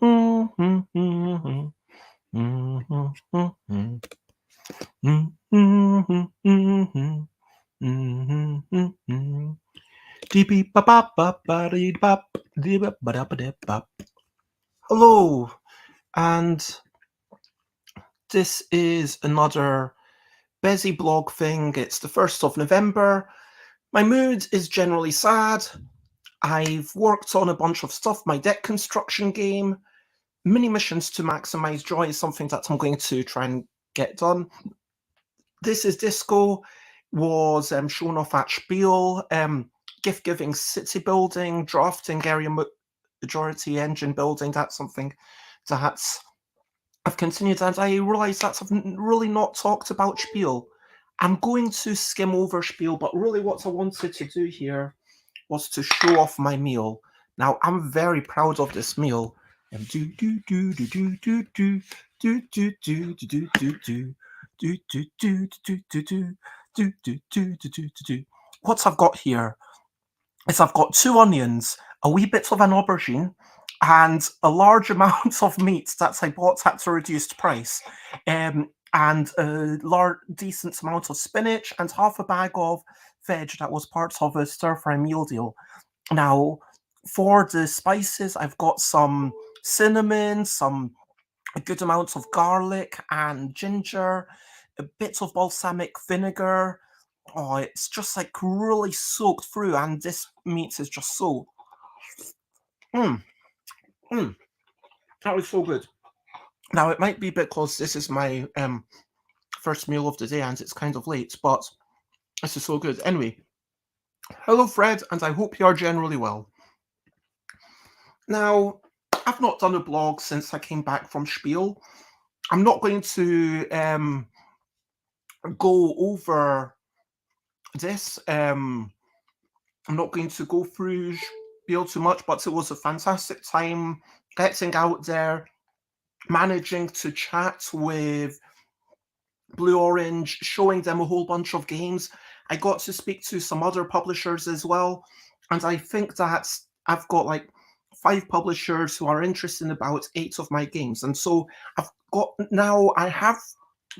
Hello, and this is another busy blog thing. It's the 1st of November. My mood is generally sad. I've worked on a bunch of stuff. My deck construction game, mini missions to maximize joy is something that I'm going to try and get done. This is Disco, was shown off at Spiel, gift giving, city building, drafting, area majority, engine building. That's something that I've continued, and I realise that I've really not talked about Spiel. I'm going to skim over Spiel, but really what I wanted to do here was to show off my meal. Now, I'm very proud of this meal. What I've got here is I've got 2 onions, a wee bit of an aubergine, and a large amount of meat that I bought at a reduced price, and a decent amount of spinach and half a bag of veg that was part of a stir-fry meal deal. Now, for the spices, I've got some cinnamon, a good amount of garlic and ginger, a bit of balsamic vinegar. Oh, it's just like really soaked through, and this meat is just so. That was so good. Now, it might be because this is my first meal of the day and it's kind of late, but this is so good. Anyway, hello, Fred, and I hope you are generally well. Now, I've not done a blog since I came back from Spiel. I'm not going to go over this. I'm not going to go through Spiel too much, but it was a fantastic time getting out there, managing to chat with Blue Orange, showing them a whole bunch of games. I got to speak to some other publishers as well, and I think that I've got like 5 publishers who are interested in about 8 of my games. And so I have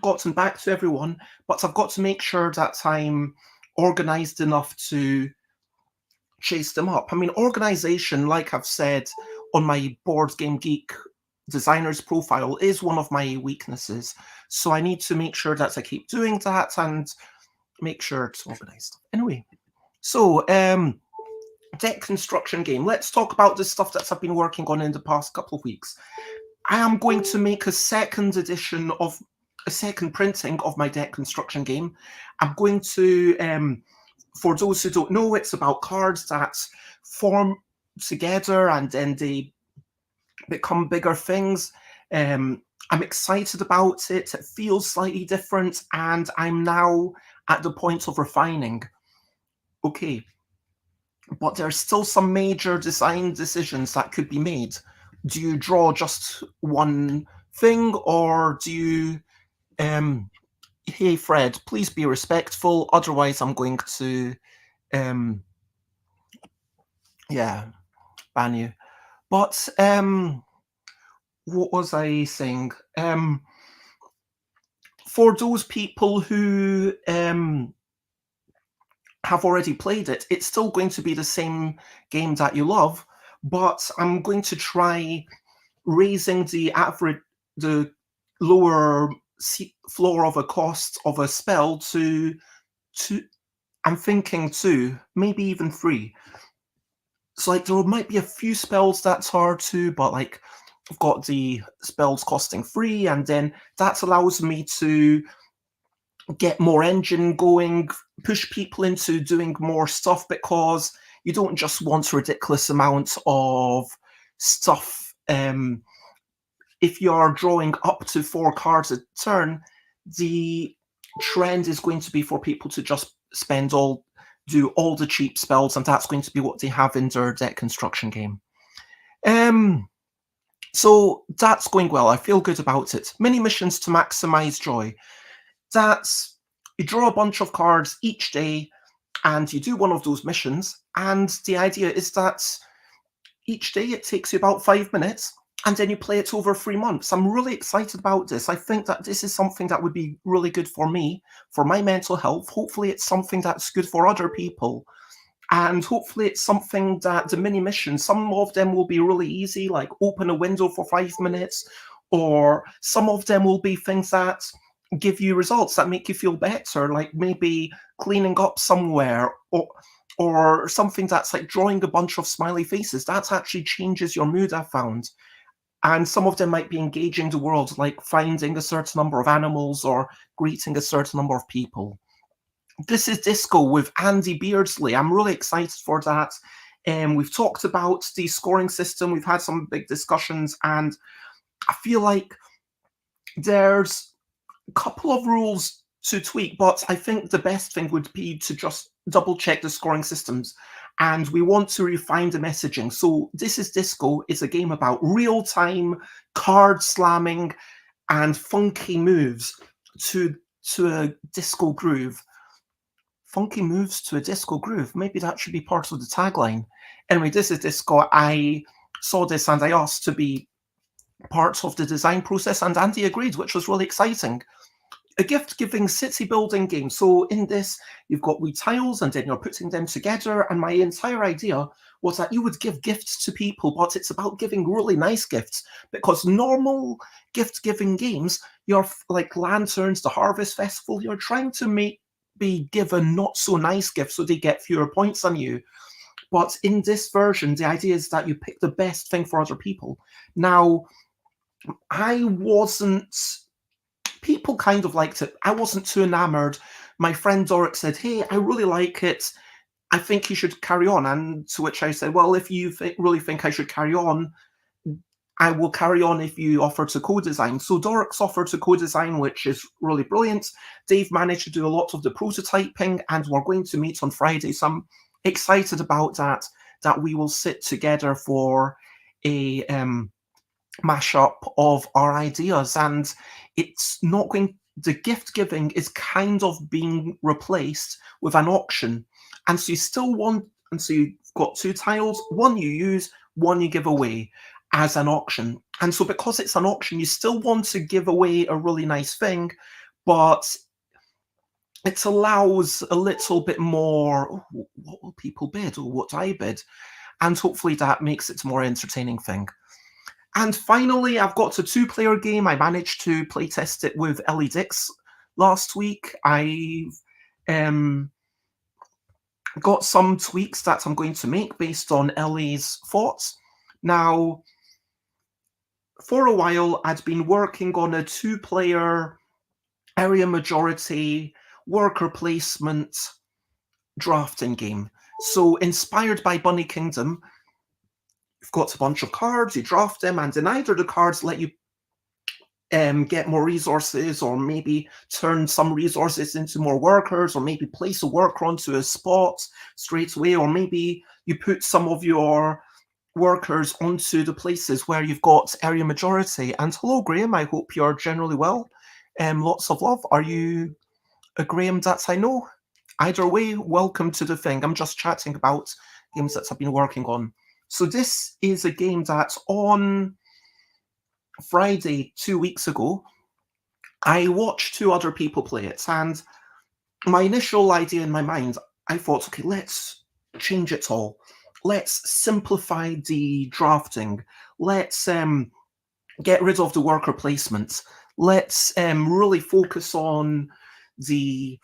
gotten back to everyone, but I've got to make sure that I'm organized enough to chase them up. I mean, organization, like I've said on my Board Game Geek designer's profile, is one of my weaknesses. So I need to make sure that I keep doing that and make sure it's organized. Anyway, so deck construction game. Let's talk about the stuff that I've been working on in the past couple of weeks. I am going to make a second printing of my deck construction game. I'm going to, for those who don't know, it's about cards that form together and then they become bigger things. I'm excited about it. It feels slightly different, and I'm now at the point of refining. Okay, but there's still some major design decisions that could be made. Do you draw just one thing, or do you hey Fred, please be respectful, otherwise I'm going to ban you. But what was I saying? For those people who have already played it, it's still going to be the same game that you love, but I'm going to try raising the lower floor of a cost of a spell to I'm thinking 2, maybe even 3. So like there might be a few spells that are 2, but like I've got the spells costing 3, and then that allows me to get more engine going, push people into doing more stuff, because you don't just want a ridiculous amount of stuff. If you're drawing up to 4 cards a turn, the trend is going to be for people to just do all the cheap spells, and that's going to be what they have in their deck construction game. So that's going well. I feel good about it. Mini missions to maximize joy. That's, you draw a bunch of cards each day, and you do one of those missions, and the idea is that each day it takes you about 5 minutes. and then you play it over 3 months. I'm really excited about this. I think that this is something that would be really good for me, for my mental health. Hopefully, it's something that's good for other people. And hopefully, it's something that the mini missions, some of them will be really easy, like open a window for 5 minutes, or some of them will be things that give you results that make you feel better, like maybe cleaning up somewhere, or something that's like drawing a bunch of smiley faces. That actually changes your mood, I found. And some of them might be engaging the world, like finding a certain number of animals or greeting a certain number of people. This is Disco with Andy Beardsley. I'm really excited for that. We've talked about the scoring system, we've had some big discussions, and I feel like there's a couple of rules to tweak, but I think the best thing would be to just double check the scoring systems. And we want to refine the messaging. So, This is Disco is a game about real time card slamming and funky moves to, to a disco groove. Funky moves to a disco groove. Maybe that should be part of the tagline. Anyway, This is Disco. I saw this and I asked to be part of the design process, and Andy agreed, which was really exciting. A gift-giving city-building game. So in this, you've got wee tiles, and then you're putting them together. And my entire idea was that you would give gifts to people, but it's about giving really nice gifts. Because normal gift-giving games, you're like Lanterns, the Harvest Festival, you're trying to be given not so nice gifts so they get fewer points on you. But in this version, the idea is that you pick the best thing for other people. Now, I wasn't people kind of liked it. I wasn't too enamored. My friend Doric said, "Hey, I really like it. I think you should carry on." And to which I said, "Well, if you really think I should carry on, I will carry on if you offer to co-design." So Doric's offered to co-design, which is really brilliant. Dave managed to do a lot of the prototyping, and we're going to meet on Friday. So I'm excited about that we will sit together for a mashup of our ideas, and it's not going the gift giving is kind of being replaced with an auction. And so you still want and so you've got two tiles, one you use, one you give away as an auction. And so because it's an auction, you still want to give away a really nice thing, but it allows a little bit more, "Oh, what will people bid, or what do I bid?" And hopefully that makes it a more entertaining thing. And finally, I've got a two-player game. I managed to playtest it with Ellie Dix last week. I've got some tweaks that I'm going to make based on Ellie's thoughts. Now, for a while, I'd been working on a two-player area majority worker placement drafting game. So, inspired by Bunny Kingdom, you've got a bunch of cards, you draft them, and then either the cards let you get more resources, or maybe turn some resources into more workers, or maybe place a worker onto a spot straight away, or maybe you put some of your workers onto the places where you've got area majority. And hello, Graham. I hope you're generally well. Lots of love. Are you a Graham that I know? Either way, welcome to the thing. I'm just chatting about games that I've been working on. So this is a game that on Friday 2 weeks ago, I watched two other people play it, and my initial idea in my mind, I thought, okay, let's change it all. Let's simplify the drafting. Let's get rid of the worker placements. Let's really focus the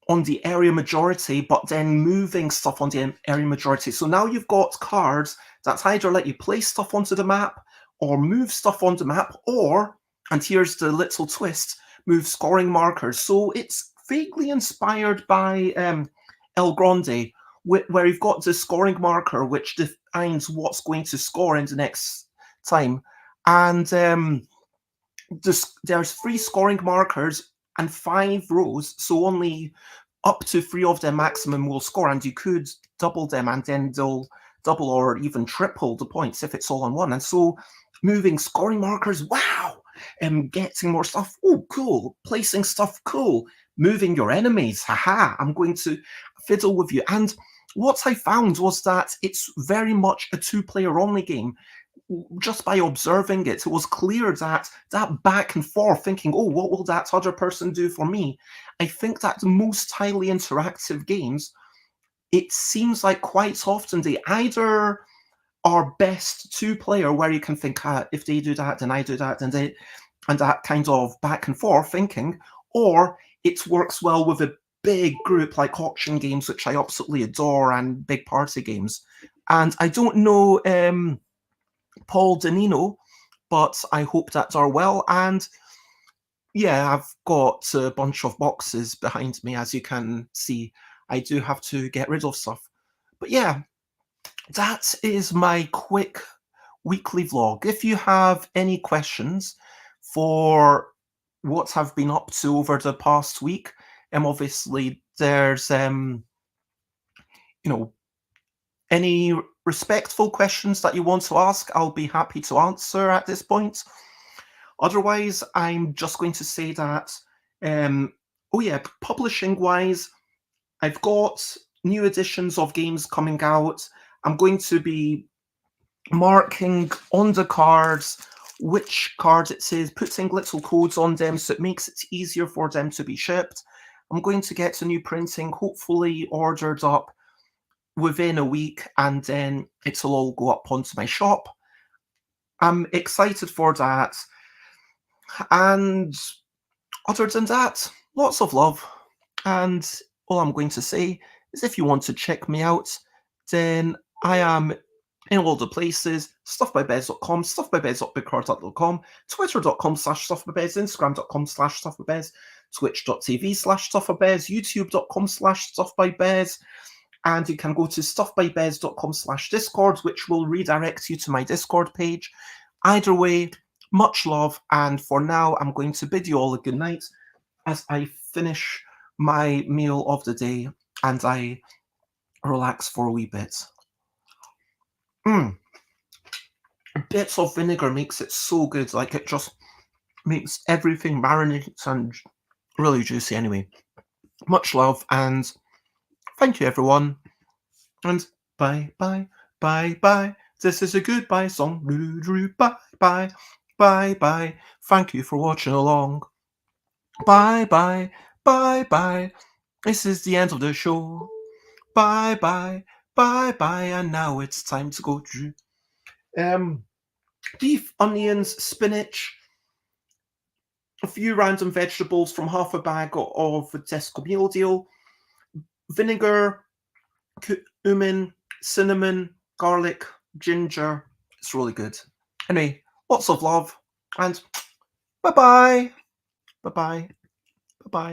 on the area majority, but then moving stuff on the area majority. So now you've got cards that either let you place stuff onto the map, or move stuff on the map, or, and here's the little twist, move scoring markers. So it's vaguely inspired by El Grande, where you've got the scoring marker, which defines what's going to score in the next time. And there's 3 scoring markers and 5 rows, so only up to 3 of them maximum will score, and you could double them, and then they'll double or even triple the points if it's all on one. And so moving scoring markers, wow, getting more stuff, oh cool, placing stuff, cool, moving your enemies, haha, I'm going to fiddle with you. And what I found was that it's very much a two-player only game. Just by observing it, it was clear that that back and forth thinking, oh, what will that other person do for me? I think that most highly interactive games, it seems like quite often they either are best two-player where you can think, if they do that, then I do that, and that kind of back and forth thinking, or it works well with a big group like auction games, which I absolutely adore, and big party games. And I don't know Paul Danino, but I hope that are well. And yeah, I've got a bunch of boxes behind me, as you can see. I do have to get rid of stuff. But yeah, that is my quick weekly vlog. If you have any questions for what I've been up to over the past week, obviously there's you know, any respectful questions that you want to ask, I'll be happy to answer at this point. Otherwise, I'm just going to say that, oh yeah, publishing wise, I've got new editions of games coming out. I'm going to be marking on the cards which card it is, putting little codes on them so it makes it easier for them to be shipped. I'm going to get a new printing, hopefully ordered up within a week, and then it'll all go up onto my shop. I'm excited for that. And other than that, lots of love. And all I'm going to say is if you want to check me out, then I am in all the places: stuffbybez.com, stuffbybez.bigcards.com, twitter.com/stuffbybez, instagram.com/stuffbybez, twitch.tv/stuffbybez, youtube.com/stuffbybez, and you can go to stuffbybez.com/discord, which will redirect you to my Discord page. Either way, much love, and for now, I'm going to bid you all a good night as I finish my meal of the day and I relax for a wee bit. Bits of vinegar makes it so good, like it just makes everything marinate and really juicy anyway. Much love, and thank you everyone, and bye bye bye bye. This is a goodbye song. Bye bye bye bye. Thank you for watching along. Bye bye bye bye. This is the end of the show. Bye bye bye bye, and now it's time to go through beef, onions, spinach, a few random vegetables from half a bag of Tesco meal deal, vinegar, cumin, cinnamon, garlic, ginger. It's really good. Anyway, lots of love, and bye bye. Bye bye. Bye bye.